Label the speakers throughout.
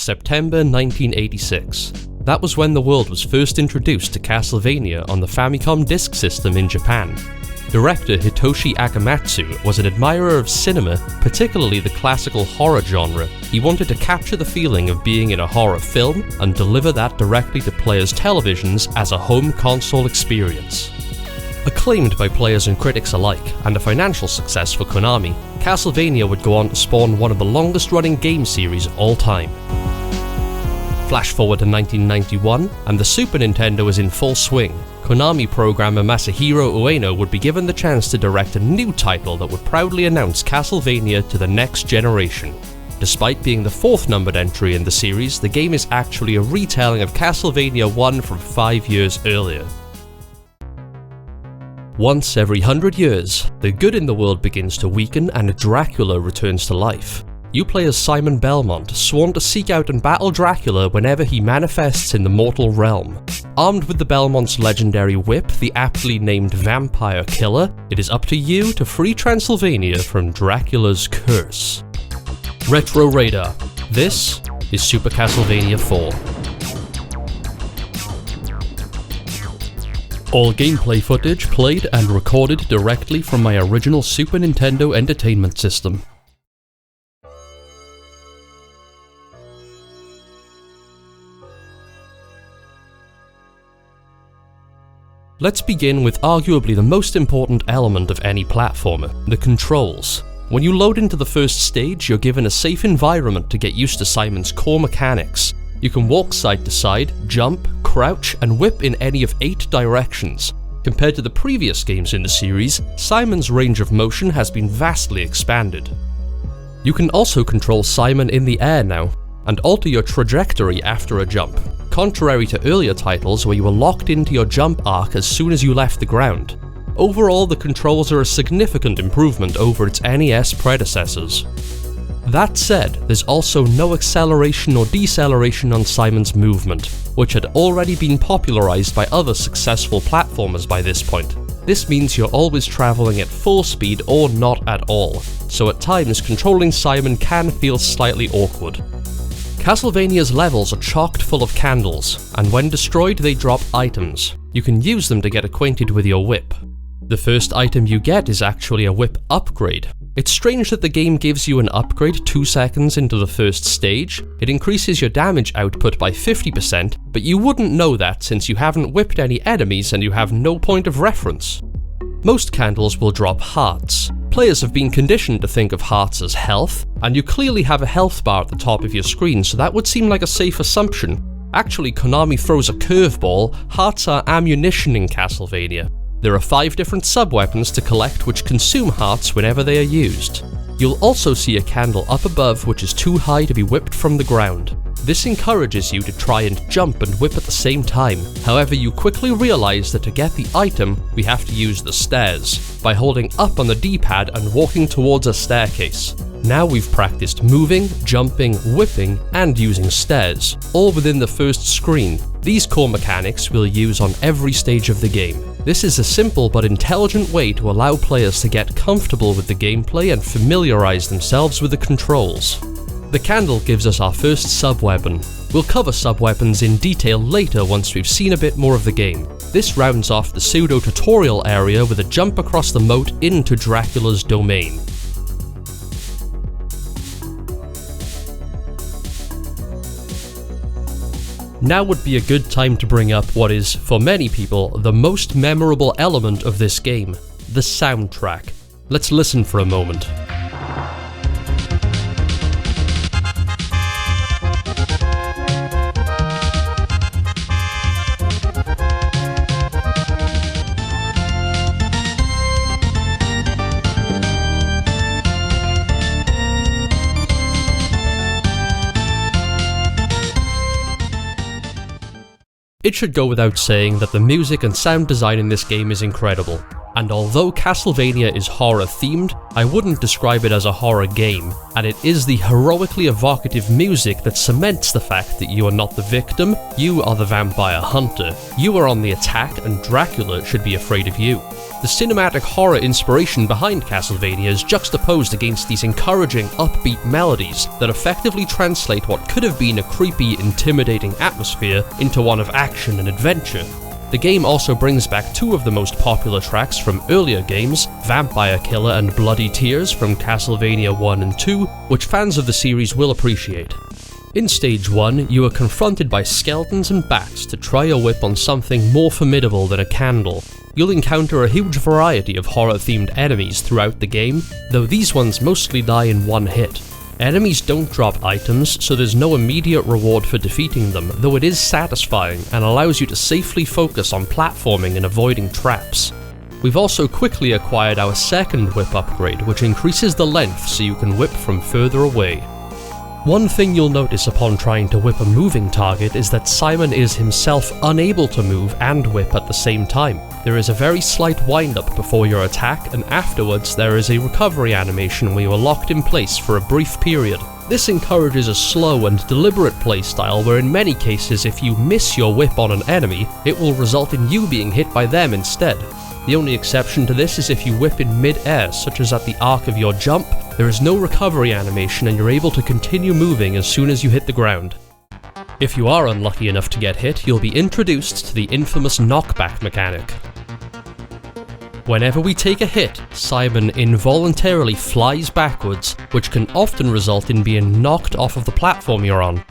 Speaker 1: September 1986. That was when the world was first introduced to Castlevania on the Famicom Disk System in Japan. Director Hitoshi Akamatsu was an admirer of cinema, particularly the classical horror genre. He wanted to capture the feeling of being in a horror film and deliver that directly to players' televisions as a home console experience. Acclaimed by players and critics alike, and a financial success for Konami, Castlevania would go on to spawn one of the longest-running game series of all time. Flash forward to 1991, and the Super Nintendo is in full swing. Konami programmer Masahiro Ueno would be given the chance to direct a new title that would proudly announce Castlevania to the next generation. Despite being the fourth numbered entry in the series, the game is actually a retelling of Castlevania 1 from 5 years earlier. Once every 100 years, the good in the world begins to weaken and Dracula returns to life. You play as Simon Belmont, sworn to seek out and battle Dracula whenever he manifests in the mortal realm. Armed with the Belmont's legendary whip, the aptly named Vampire Killer, it is up to you to free Transylvania from Dracula's curse. Retro Radar. This is Super Castlevania IV. All gameplay footage played and recorded directly from my original Super Nintendo Entertainment System. Let's begin with arguably the most important element of any platformer, the controls. When you load into the first stage, you're given a safe environment to get used to Simon's core mechanics. You can walk side to side, jump, crouch, and whip in any of 8 directions. Compared to the previous games in the series, Simon's range of motion has been vastly expanded. You can also control Simon in the air now, and alter your trajectory after a jump, contrary to earlier titles where you were locked into your jump arc as soon as you left the ground. Overall, the controls are a significant improvement over its NES predecessors. That said, there's also no acceleration or deceleration on Simon's movement, which had already been popularized by other successful platformers by this point. This means you're always traveling at full speed or not at all, so at times controlling Simon can feel slightly awkward. Castlevania's levels are chocked full of candles, and when destroyed they drop items. You can use them to get acquainted with your whip. The first item you get is actually a whip upgrade. It's strange that the game gives you an upgrade 2 seconds into the first stage. It increases your damage output by 50%, but you wouldn't know that since you haven't whipped any enemies and you have no point of reference. Most candles will drop hearts. Players have been conditioned to think of hearts as health, and you clearly have a health bar at the top of your screen, so that would seem like a safe assumption. Actually, Konami throws a curveball. Hearts are ammunition in Castlevania. There are 5 different sub-weapons to collect which consume hearts whenever they are used. You'll also see a candle up above which is too high to be whipped from the ground. This encourages you to try and jump and whip at the same time. However, you quickly realize that to get the item, we have to use the stairs, by holding up on the D-pad and walking towards a staircase. Now we've practiced moving, jumping, whipping, and using stairs, all within the first screen. These core mechanics we'll use on every stage of the game. This is a simple but intelligent way to allow players to get comfortable with the gameplay and familiarize themselves with the controls. The candle gives us our first sub-weapon. We'll cover sub-weapons in detail later once we've seen a bit more of the game. This rounds off the pseudo-tutorial area with a jump across the moat into Dracula's domain. Now would be a good time to bring up what is, for many people, the most memorable element of this game, the soundtrack. Let's listen for a moment. It should go without saying that the music and sound design in this game is incredible. And although Castlevania is horror themed, I wouldn't describe it as a horror game, and it is the heroically evocative music that cements the fact that you are not the victim, you are the vampire hunter. You are on the attack and Dracula should be afraid of you. The cinematic horror inspiration behind Castlevania is juxtaposed against these encouraging, upbeat melodies that effectively translate what could have been a creepy, intimidating atmosphere into one of action and adventure. The game also brings back two of the most popular tracks from earlier games, Vampire Killer and Bloody Tears from Castlevania 1 and 2, which fans of the series will appreciate. In Stage 1, you are confronted by skeletons and bats to try your whip on something more formidable than a candle. You'll encounter a huge variety of horror-themed enemies throughout the game, though these ones mostly die in one hit. Enemies don't drop items, so there's no immediate reward for defeating them, though it is satisfying and allows you to safely focus on platforming and avoiding traps. We've also quickly acquired our second whip upgrade, which increases the length so you can whip from further away. One thing you'll notice upon trying to whip a moving target is that Simon is himself unable to move and whip at the same time. There is a very slight wind-up before your attack, and afterwards there is a recovery animation where you are locked in place for a brief period. This encourages a slow and deliberate playstyle where in many cases if you miss your whip on an enemy, it will result in you being hit by them instead. The only exception to this is if you whip in mid-air, such as at the arc of your jump, there is no recovery animation and you're able to continue moving as soon as you hit the ground. If you are unlucky enough to get hit, you'll be introduced to the infamous knockback mechanic. Whenever we take a hit, Simon involuntarily flies backwards, which can often result in being knocked off of the platform you're on.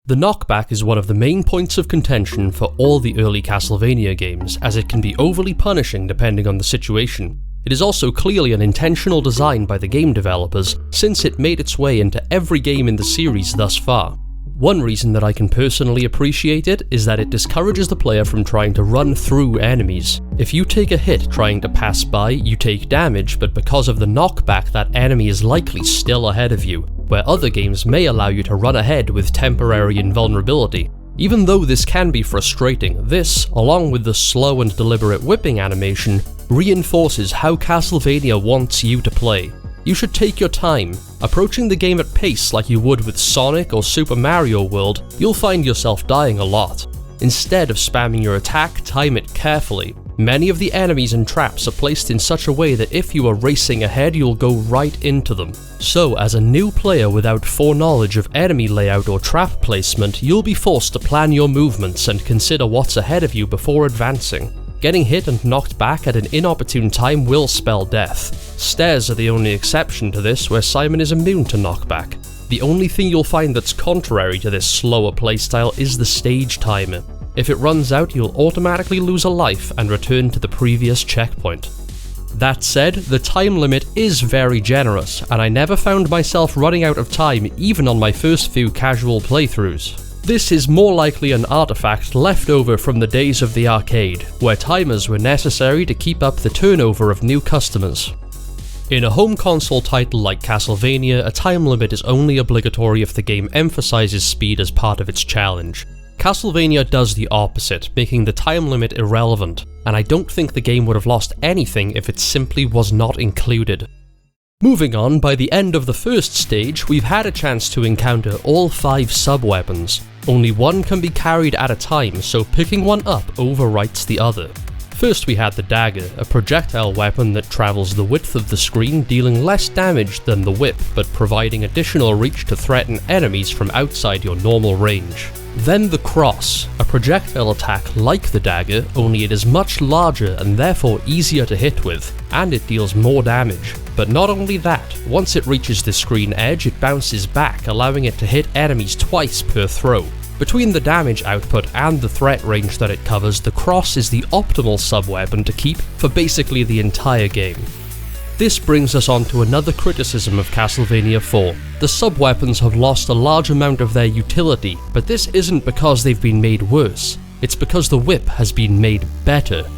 Speaker 1: The knockback is one of the main points of contention for all the early Castlevania games, as it can be overly punishing depending on the situation. It is also clearly an intentional design by the game developers, since it made its way into every game in the series thus far. One reason that I can personally appreciate it is that it discourages the player from trying to run through enemies. If you take a hit trying to pass by, you take damage, but because of the knockback, that enemy is likely still ahead of you, where other games may allow you to run ahead with temporary invulnerability. Even though this can be frustrating, this, along with the slow and deliberate whipping animation, reinforces how Castlevania wants you to play. You should take your time. Approaching the game at pace like you would with Sonic or Super Mario World, you'll find yourself dying a lot. Instead of spamming your attack, time it carefully. Many of the enemies and traps are placed in such a way that if you are racing ahead, you'll go right into them. So, as a new player without foreknowledge of enemy layout or trap placement, you'll be forced to plan your movements and consider what's ahead of you before advancing. Getting hit and knocked back at an inopportune time will spell death. Stairs are the only exception to this, where Simon is immune to knockback. The only thing you'll find that's contrary to this slower playstyle is the stage timer. If it runs out, you'll automatically lose a life and return to the previous checkpoint. That said, the time limit is very generous, and I never found myself running out of time even on my first few casual playthroughs. This is more likely an artifact left over from the days of the arcade, where timers were necessary to keep up the turnover of new customers. In a home console title like Castlevania, a time limit is only obligatory if the game emphasizes speed as part of its challenge. Castlevania does the opposite, making the time limit irrelevant, and I don't think the game would have lost anything if it simply was not included. Moving on, by the end of the first stage, we've had a chance to encounter all 5 sub-weapons. Only one can be carried at a time, so picking one up overwrites the other. First we had the dagger, a projectile weapon that travels the width of the screen, dealing less damage than the whip, but providing additional reach to threaten enemies from outside your normal range. Then the cross, a projectile attack like the dagger, only it is much larger and therefore easier to hit with, and it deals more damage. But not only that, once it reaches the screen edge, it bounces back, allowing it to hit enemies twice per throw. Between the damage output and the threat range that it covers, the cross is the optimal sub-weapon to keep for basically the entire game. This brings us on to another criticism of Castlevania IV. The sub-weapons have lost a large amount of their utility, but this isn't because they've been made worse, it's because the whip has been made better.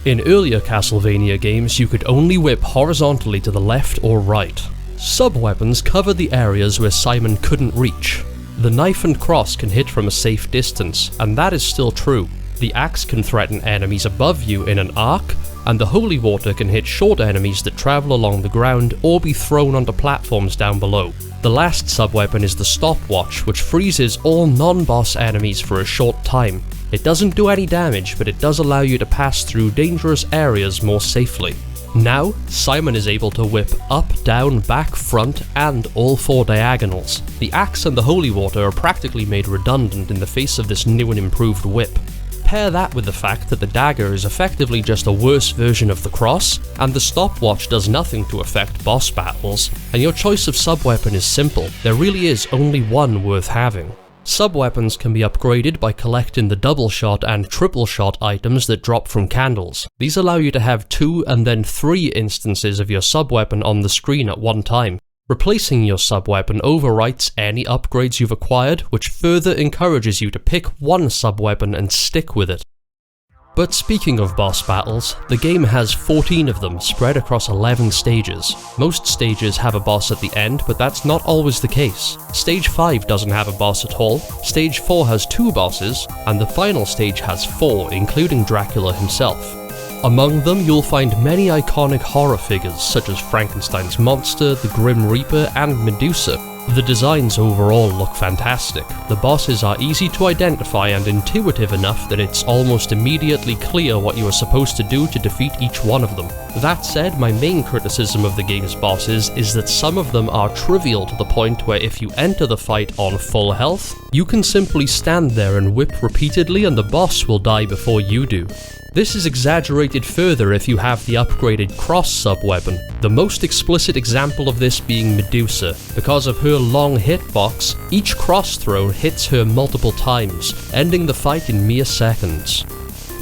Speaker 1: In earlier Castlevania games, you could only whip horizontally to the left or right. Sub-weapons cover the areas where Simon couldn't reach. The knife and cross can hit from a safe distance, and that is still true. The axe can threaten enemies above you in an arc, and the holy water can hit short enemies that travel along the ground or be thrown onto platforms down below. The last sub-weapon is the stopwatch, which freezes all non-boss enemies for a short time. It doesn't do any damage, but it does allow you to pass through dangerous areas more safely. Now, Simon is able to whip up, down, back, front, and all 4 diagonals. The axe and the holy water are practically made redundant in the face of this new and improved whip. Pair that with the fact that the dagger is effectively just a worse version of the cross, and the stopwatch does nothing to affect boss battles, and your choice of sub-weapon is simple. There really is only one worth having. Sub-weapons can be upgraded by collecting the double shot and triple shot items that drop from candles. These allow you to have 2 and then 3 instances of your sub-weapon on the screen at one time. Replacing your sub-weapon overwrites any upgrades you've acquired, which further encourages you to pick one sub-weapon and stick with it. But speaking of boss battles, the game has 14 of them spread across 11 stages. Most stages have a boss at the end, but that's not always the case. Stage 5 doesn't have a boss at all, Stage 4 has 2 bosses, and the final stage has 4, including Dracula himself. Among them, you'll find many iconic horror figures such as Frankenstein's monster, the Grim Reaper, and Medusa. The designs overall look fantastic. The bosses are easy to identify and intuitive enough that it's almost immediately clear what you are supposed to do to defeat each one of them. That said, my main criticism of the game's bosses is that some of them are trivial to the point where if you enter the fight on full health, you can simply stand there and whip repeatedly and the boss will die before you do. This is exaggerated further if you have the upgraded cross sub-weapon, the most explicit example of this being Medusa. Because of her long hitbox, each cross throw hits her multiple times, ending the fight in mere seconds.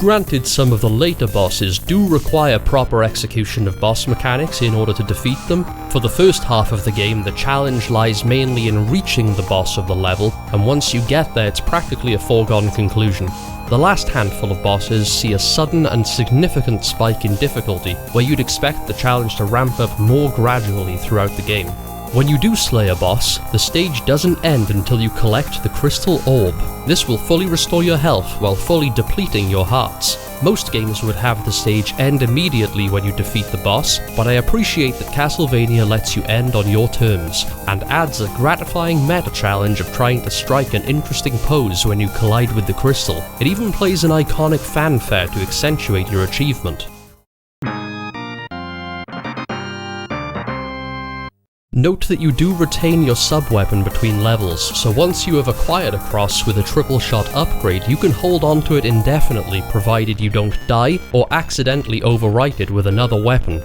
Speaker 1: Granted, some of the later bosses do require proper execution of boss mechanics in order to defeat them. For the first half of the game, the challenge lies mainly in reaching the boss of the level, and once you get there, it's practically a foregone conclusion. The last handful of bosses see a sudden and significant spike in difficulty, where you'd expect the challenge to ramp up more gradually throughout the game. When you do slay a boss, the stage doesn't end until you collect the crystal orb. This will fully restore your health while fully depleting your hearts. Most games would have the stage end immediately when you defeat the boss, but I appreciate that Castlevania lets you end on your terms, and adds a gratifying meta challenge of trying to strike an interesting pose when you collide with the crystal. It even plays an iconic fanfare to accentuate your achievement. Note that you do retain your sub-weapon between levels, so once you have acquired a cross with a triple shot upgrade, you can hold on to it indefinitely provided you don't die or accidentally overwrite it with another weapon.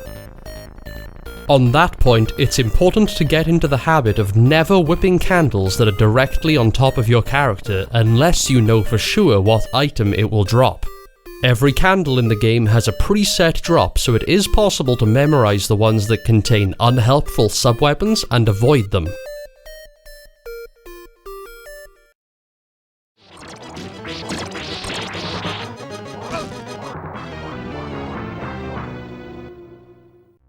Speaker 1: On that point, it's important to get into the habit of never whipping candles that are directly on top of your character unless you know for sure what item it will drop. Every candle in the game has a preset drop, so it is possible to memorize the ones that contain unhelpful sub-weapons and avoid them.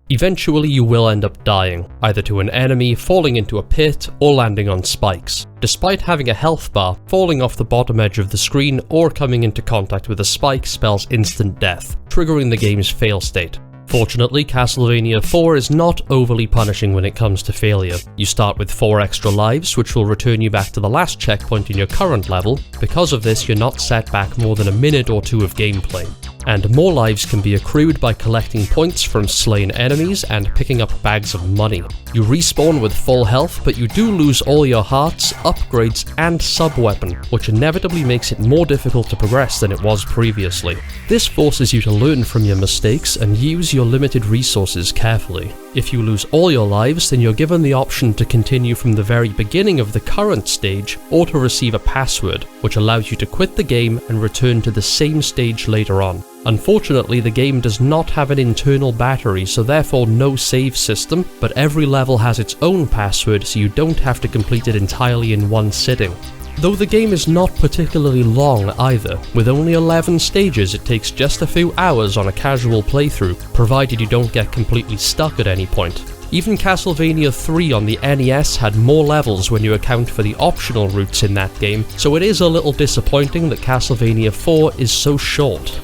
Speaker 1: Eventually you will end up dying, either to an enemy, falling into a pit, or landing on spikes. Despite having a health bar, falling off the bottom edge of the screen or coming into contact with a spike spells instant death, triggering the game's fail state. Fortunately, Castlevania IV is not overly punishing when it comes to failure. You start with 4 extra lives, which will return you back to the last checkpoint in your current level. Because of this, you're not set back more than a minute or 2 of gameplay. And more lives can be accrued by collecting points from slain enemies and picking up bags of money. You respawn with full health, but you do lose all your hearts, upgrades, and sub-weapon, which inevitably makes it more difficult to progress than it was previously. This forces you to learn from your mistakes and use your limited resources carefully. If you lose all your lives, then you're given the option to continue from the very beginning of the current stage, or to receive a password, which allows you to quit the game and return to the same stage later on. Unfortunately, the game does not have an internal battery, so therefore no save system, but every level has its own password, so you don't have to complete it entirely in one sitting. Though the game is not particularly long either, with only 11 stages it takes just a few hours on a casual playthrough, provided you don't get completely stuck at any point. Even Castlevania III on the NES had more levels when you account for the optional routes in that game, so it is a little disappointing that Castlevania IV is so short.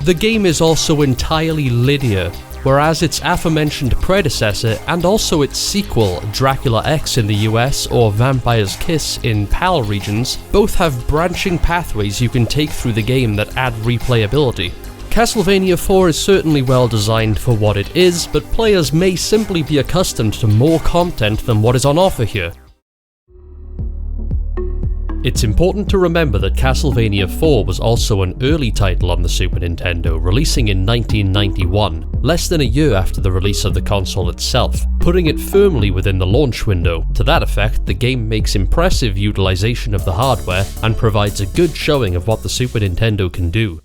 Speaker 1: The game is also entirely linear, whereas its aforementioned predecessor and also its sequel, Dracula X in the US or Vampire's Kiss in PAL regions, both have branching pathways you can take through the game that add replayability. Castlevania IV is certainly well designed for what it is, but players may simply be accustomed to more content than what is on offer here. It's important to remember that Castlevania IV was also an early title on the Super Nintendo, releasing in 1991, less than a year after the release of the console itself, putting it firmly within the launch window. To that effect, the game makes impressive utilization of the hardware and provides a good showing of what the Super Nintendo can do.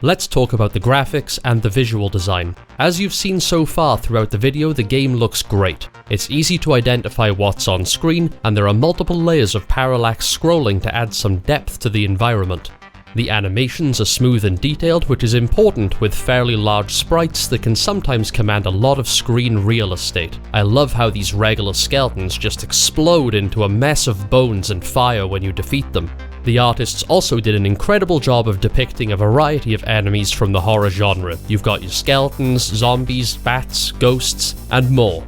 Speaker 1: Let's talk about the graphics and the visual design. As you've seen so far throughout the video, the game looks great. It's easy to identify what's on screen, and there are multiple layers of parallax scrolling to add some depth to the environment. The animations are smooth and detailed, which is important with fairly large sprites that can sometimes command a lot of screen real estate. I love how these regular skeletons just explode into a mess of bones and fire when you defeat them. The artists also did an incredible job of depicting a variety of enemies from the horror genre. You've got your skeletons, zombies, bats, ghosts, and more.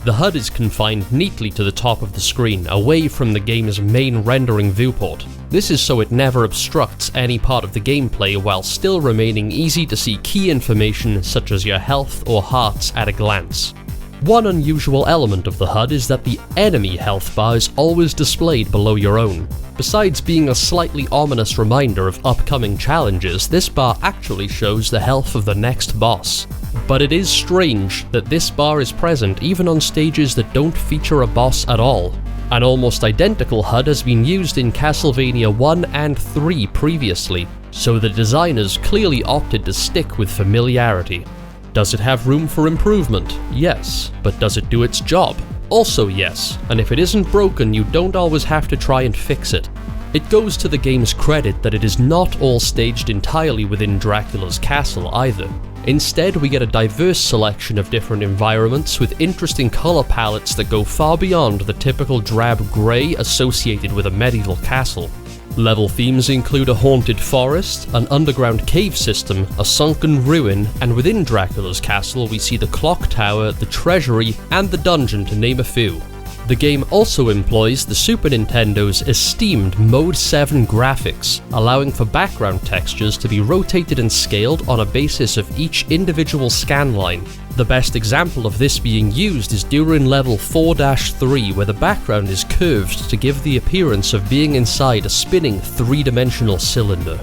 Speaker 1: The HUD is confined neatly to the top of the screen, away from the game's main rendering viewport. This is so it never obstructs any part of the gameplay while still remaining easy to see key information such as your health or hearts at a glance. One unusual element of the HUD is that the enemy health bar is always displayed below your own. Besides being a slightly ominous reminder of upcoming challenges, this bar actually shows the health of the next boss. But it is strange that this bar is present even on stages that don't feature a boss at all. An almost identical HUD has been used in Castlevania 1 and 3 previously, so the designers clearly opted to stick with familiarity. Does it have room for improvement? Yes. But does it do its job? Also yes, and if it isn't broken, you don't always have to try and fix it. It goes to the game's credit that it is not all staged entirely within Dracula's castle either. Instead, we get a diverse selection of different environments with interesting color palettes that go far beyond the typical drab grey associated with a medieval castle. Level themes include a haunted forest, an underground cave system, a sunken ruin, and within Dracula's castle we see the clock tower, the treasury, and the dungeon, to name a few. The game also employs the Super Nintendo's esteemed Mode 7 graphics, allowing for background textures to be rotated and scaled on a basis of each individual scan line. The best example of this being used is during level 4-3, where the background is curved to give the appearance of being inside a spinning three-dimensional cylinder.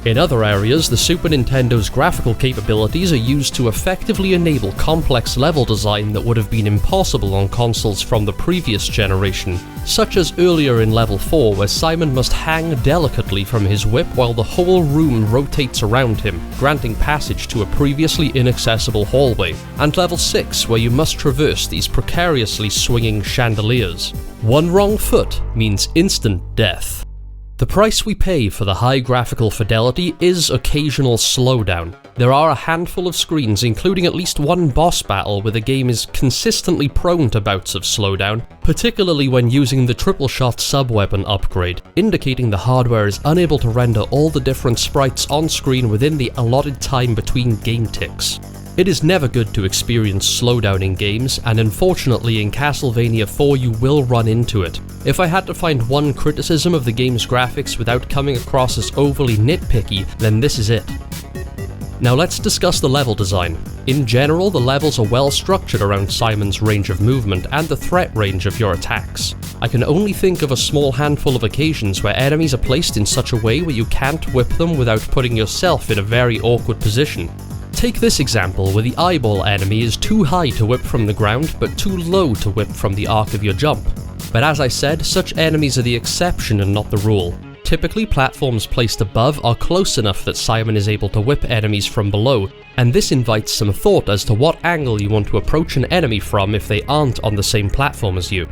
Speaker 1: In other areas, the Super Nintendo's graphical capabilities are used to effectively enable complex level design that would have been impossible on consoles from the previous generation, such as earlier in level 4 where Simon must hang delicately from his whip while the whole room rotates around him, granting passage to a previously inaccessible hallway, and level 6 where you must traverse these precariously swinging chandeliers. One wrong foot means instant death. The price we pay for the high graphical fidelity is occasional slowdown. There are a handful of screens, including at least one boss battle, where the game is consistently prone to bouts of slowdown, particularly when using the triple shot sub-weapon upgrade, indicating the hardware is unable to render all the different sprites on screen within the allotted time between game ticks. It is never good to experience slowdown in games, and unfortunately in Castlevania IV you will run into it. If I had to find one criticism of the game's graphics without coming across as overly nitpicky, then this is it. Now let's discuss the level design. In general, the levels are well structured around Simon's range of movement and the threat range of your attacks. I can only think of a small handful of occasions where enemies are placed in such a way where you can't whip them without putting yourself in a very awkward position. Take this example where the eyeball enemy is too high to whip from the ground but too low to whip from the arc of your jump. But as I said, such enemies are the exception and not the rule. Typically, platforms placed above are close enough that Simon is able to whip enemies from below, and this invites some thought as to what angle you want to approach an enemy from if they aren't on the same platform as you.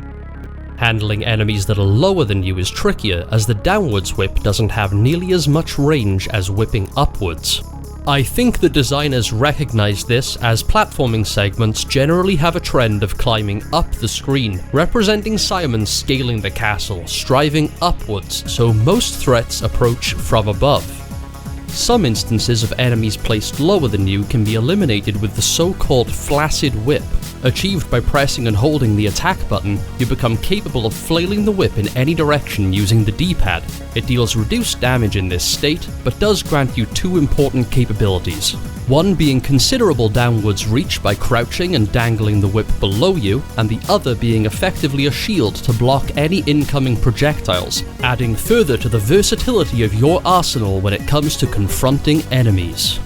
Speaker 1: Handling enemies that are lower than you is trickier, as the downwards whip doesn't have nearly as much range as whipping upwards. I think the designers recognized this, as platforming segments generally have a trend of climbing up the screen, representing Simon scaling the castle, striving upwards, so most threats approach from above. Some instances of enemies placed lower than you can be eliminated with the so-called flaccid whip. Achieved by pressing and holding the attack button, you become capable of flailing the whip in any direction using the D-pad. It deals reduced damage in this state, but does grant you two important capabilities. One being considerable downwards reach by crouching and dangling the whip below you, and the other being effectively a shield to block any incoming projectiles, adding further to the versatility of your arsenal when it comes to confronting enemies.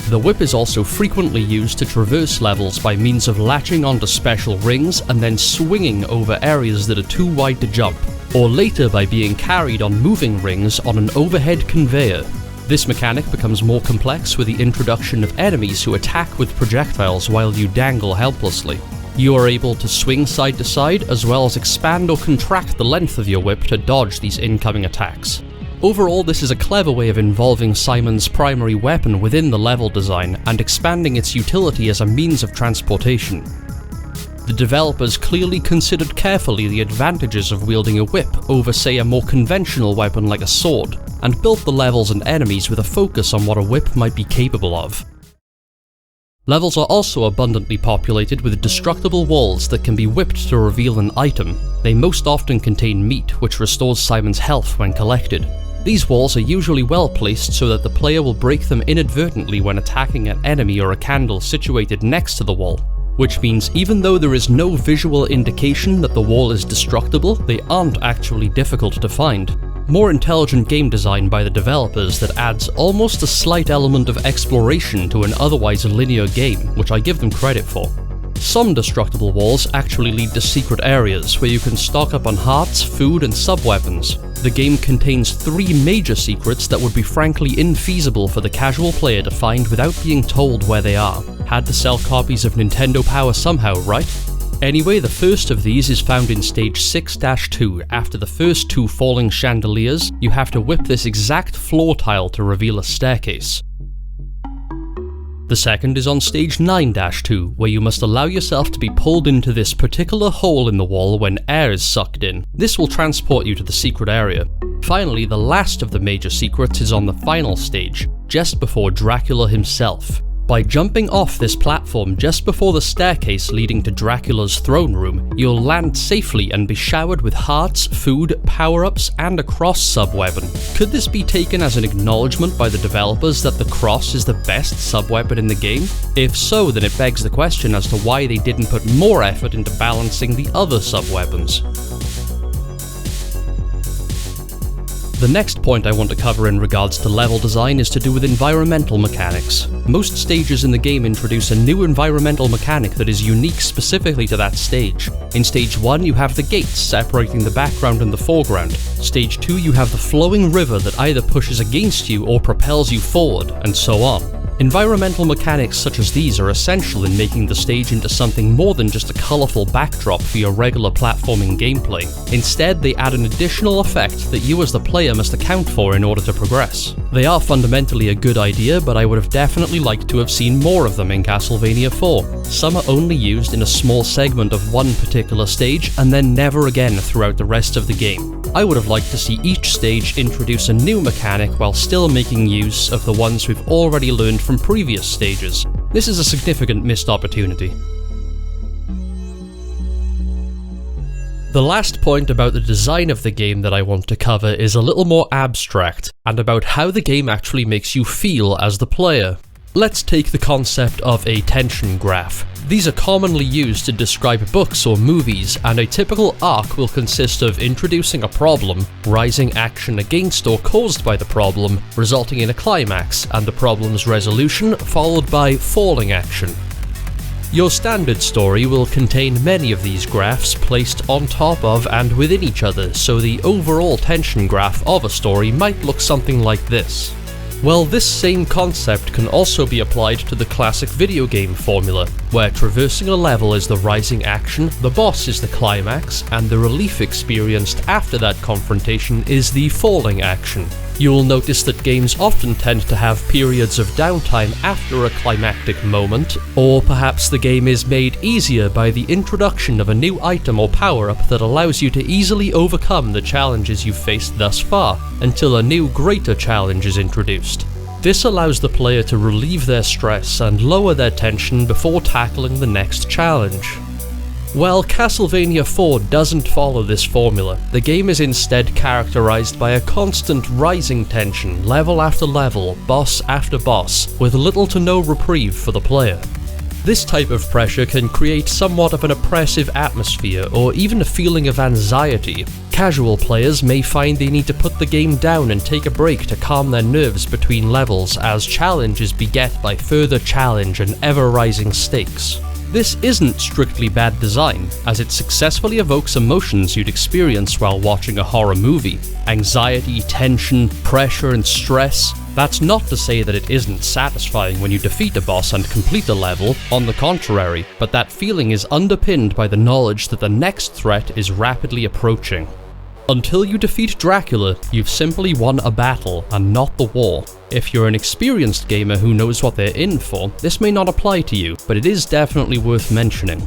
Speaker 1: The whip is also frequently used to traverse levels by means of latching onto special rings and then swinging over areas that are too wide to jump, or later by being carried on moving rings on an overhead conveyor. This mechanic becomes more complex with the introduction of enemies who attack with projectiles while you dangle helplessly. You are able to swing side to side, as well as expand or contract the length of your whip to dodge these incoming attacks. Overall, this is a clever way of involving Simon's primary weapon within the level design and expanding its utility as a means of transportation. The developers clearly considered carefully the advantages of wielding a whip over, say, a more conventional weapon like a sword, and built the levels and enemies with a focus on what a whip might be capable of. Levels are also abundantly populated with destructible walls that can be whipped to reveal an item. They most often contain meat, which restores Simon's health when collected. These walls are usually well placed so that the player will break them inadvertently when attacking an enemy or a candle situated next to the wall, which means even though there is no visual indication that the wall is destructible, they aren't actually difficult to find. More intelligent game design by the developers that adds almost a slight element of exploration to an otherwise linear game, which I give them credit for. Some destructible walls actually lead to secret areas where you can stock up on hearts, food, and sub-weapons. The game contains 3 major secrets that would be frankly infeasible for the casual player to find without being told where they are. Had to sell copies of Nintendo Power somehow, right? Anyway, the first of these is found in stage 6-2. After the first 2 falling chandeliers, you have to whip this exact floor tile to reveal a staircase. The second is on stage 9-2, where you must allow yourself to be pulled into this particular hole in the wall when air is sucked in. This will transport you to the secret area. Finally, the last of the major secrets is on the final stage, just before Dracula himself. By jumping off this platform just before the staircase leading to Dracula's throne room, you'll land safely and be showered with hearts, food, power-ups, and a cross sub-weapon. Could this be taken as an acknowledgement by the developers that the cross is the best sub-weapon in the game? If so, then it begs the question as to why they didn't put more effort into balancing the other sub-weapons. The next point I want to cover in regards to level design is to do with environmental mechanics. Most stages in the game introduce a new environmental mechanic that is unique specifically to that stage. In stage 1 you have the gates separating the background and the foreground. Stage 2 you have the flowing river that either pushes against you or propels you forward, and so on. Environmental mechanics such as these are essential in making the stage into something more than just a colourful backdrop for your regular platforming gameplay. Instead, they add an additional effect that you as the player must account for in order to progress. They are fundamentally a good idea, but I would have definitely liked to have seen more of them in Castlevania IV. Some are only used in a small segment of one particular stage, and then never again throughout the rest of the game. I would have liked to see each stage introduce a new mechanic while still making use of the ones we've already learned from previous stages. This is a significant missed opportunity. The last point about the design of the game that I want to cover is a little more abstract, and about how the game actually makes you feel as the player. Let's take the concept of a tension graph. These are commonly used to describe books or movies, and a typical arc will consist of introducing a problem, rising action against or caused by the problem, resulting in a climax, and the problem's resolution, followed by falling action. Your standard story will contain many of these graphs placed on top of and within each other, so the overall tension graph of a story might look something like this. Well, this same concept can also be applied to the classic video game formula. where traversing a level is the rising action, the boss is the climax, and the relief experienced after that confrontation is the falling action. You'll notice that games often tend to have periods of downtime after a climactic moment, or perhaps the game is made easier by the introduction of a new item or power-up that allows you to easily overcome the challenges you've faced thus far, until a new greater challenge is introduced. This allows the player to relieve their stress and lower their tension before tackling the next challenge. While Castlevania IV doesn't follow this formula, the game is instead characterized by a constant rising tension, level after level, boss after boss, with little to no reprieve for the player. This type of pressure can create somewhat of an oppressive atmosphere or even a feeling of anxiety. Casual players may find they need to put the game down and take a break to calm their nerves between levels, as challenges beget by further challenge and ever-rising stakes. This isn't strictly bad design, as it successfully evokes emotions you'd experience while watching a horror movie. Anxiety, tension, pressure, and stress. That's not to say that it isn't satisfying when you defeat a boss and complete a level, on the contrary, but that feeling is underpinned by the knowledge that the next threat is rapidly approaching. Until you defeat Dracula, you've simply won a battle and not the war. If you're an experienced gamer who knows what they're in for, this may not apply to you, but it is definitely worth mentioning.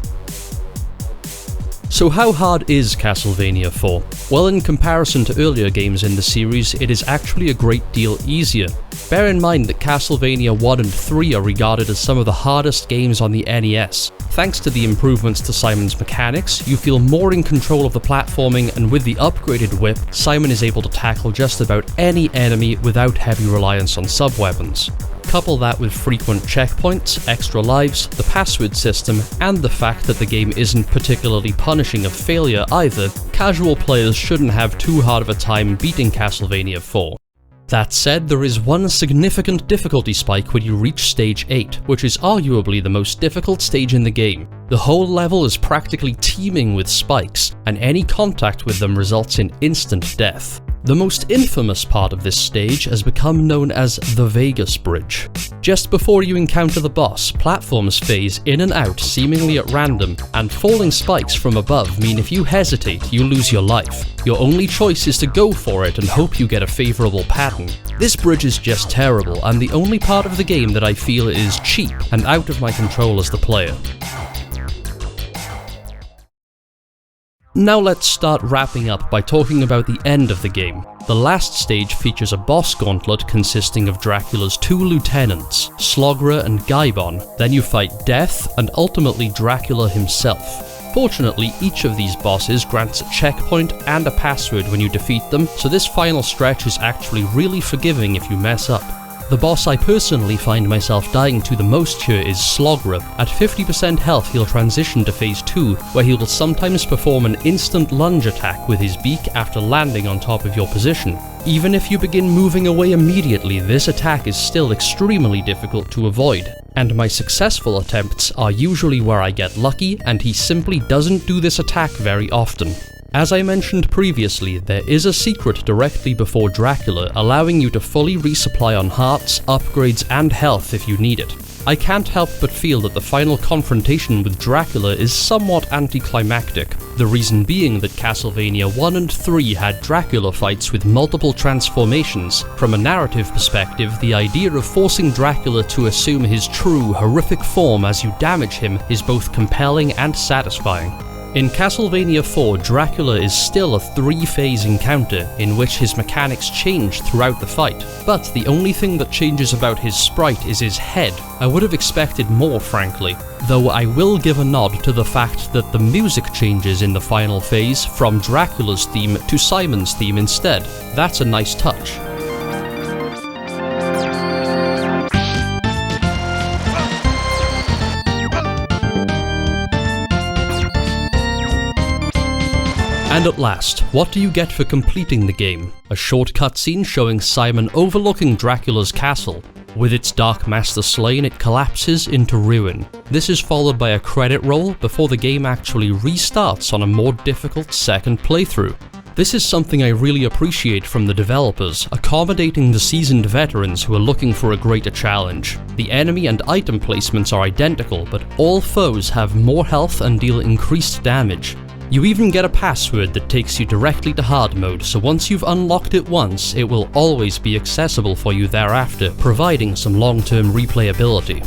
Speaker 1: So how hard is Castlevania IV? Well, in comparison to earlier games in the series, it is actually a great deal easier. Bear in mind that Castlevania 1 and 3 are regarded as some of the hardest games on the NES. Thanks to the improvements to Simon's mechanics, you feel more in control of the platforming, and with the upgraded whip, Simon is able to tackle just about any enemy without heavy reliance on sub-weapons. Couple that with frequent checkpoints, extra lives, the password system, and the fact that the game isn't particularly punishing of failure either, casual players shouldn't have too hard of a time beating Castlevania IV. That said, there is one significant difficulty spike when you reach stage 8, which is arguably the most difficult stage in the game. The whole level is practically teeming with spikes, and any contact with them results in instant death. The most infamous part of this stage has become known as the Vegas Bridge. Just before you encounter the boss, platforms phase in and out seemingly at random, and falling spikes from above mean if you hesitate, you lose your life. Your only choice is to go for it and hope you get a favourable pattern. This bridge is just terrible, and the only part of the game that I feel is cheap and out of my control as the player. Now let's start wrapping up by talking about the end of the game. The last stage features a boss gauntlet consisting of Dracula's 2 lieutenants, Slogra and Gaibon. Then you fight Death and ultimately Dracula himself. Fortunately, each of these bosses grants a checkpoint and a password when you defeat them, so this final stretch is actually really forgiving if you mess up. The boss I personally find myself dying to the most here is Slogra. At 50% health he'll transition to phase 2, where he will sometimes perform an instant lunge attack with his beak after landing on top of your position. Even if you begin moving away immediately, this attack is still extremely difficult to avoid, and my successful attempts are usually where I get lucky, and he simply doesn't do this attack very often. As I mentioned previously, there is a secret directly before Dracula allowing you to fully resupply on hearts, upgrades, and health if you need it. I can't help but feel that the final confrontation with Dracula is somewhat anticlimactic, the reason being that Castlevania 1 and 3 had Dracula fights with multiple transformations. From a narrative perspective, the idea of forcing Dracula to assume his true, horrific form as you damage him is both compelling and satisfying. In Castlevania IV, Dracula is still a 3-phase encounter in which his mechanics change throughout the fight, but the only thing that changes about his sprite is his head. I would have expected more, frankly, though I will give a nod to the fact that the music changes in the final phase from Dracula's theme to Simon's theme instead. That's a nice touch. And at last, what do you get for completing the game? A short cutscene showing Simon overlooking Dracula's castle. With its Dark Master slain, it collapses into ruin. This is followed by a credit roll before the game actually restarts on a more difficult second playthrough. This is something I really appreciate from the developers, accommodating the seasoned veterans who are looking for a greater challenge. The enemy and item placements are identical, but all foes have more health and deal increased damage. You even get a password that takes you directly to hard mode, so once you've unlocked it once, it will always be accessible for you thereafter, providing some long-term replayability.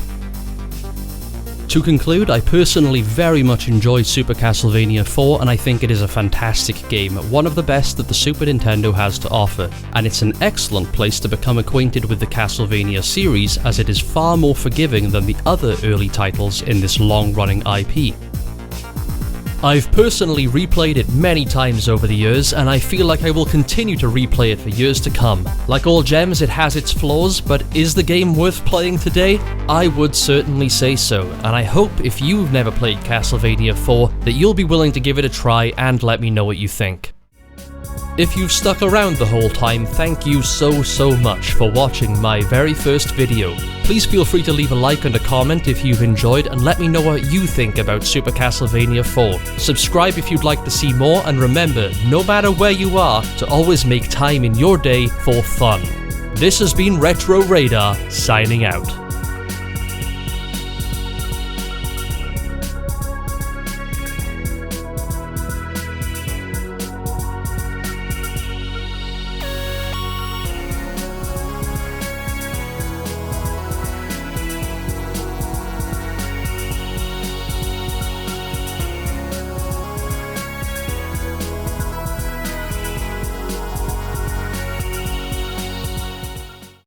Speaker 1: To conclude, I personally very much enjoyed Super Castlevania IV, and I think it is a fantastic game, one of the best that the Super Nintendo has to offer, and it's an excellent place to become acquainted with the Castlevania series, as it is far more forgiving than the other early titles in this long-running IP. I've personally replayed it many times over the years, and I feel like I will continue to replay it for years to come. Like all gems, it has its flaws, but is the game worth playing today? I would certainly say so, and I hope if you've never played Castlevania IV, that you'll be willing to give it a try and let me know what you think. If you've stuck around the whole time, thank you so much for watching my very first video. Please feel free to leave a like and a comment if you've enjoyed, and let me know what you think about Super Castlevania IV. Subscribe if you'd like to see more, and remember, no matter where you are, to always make time in your day for fun. This has been Retro Radar, signing out.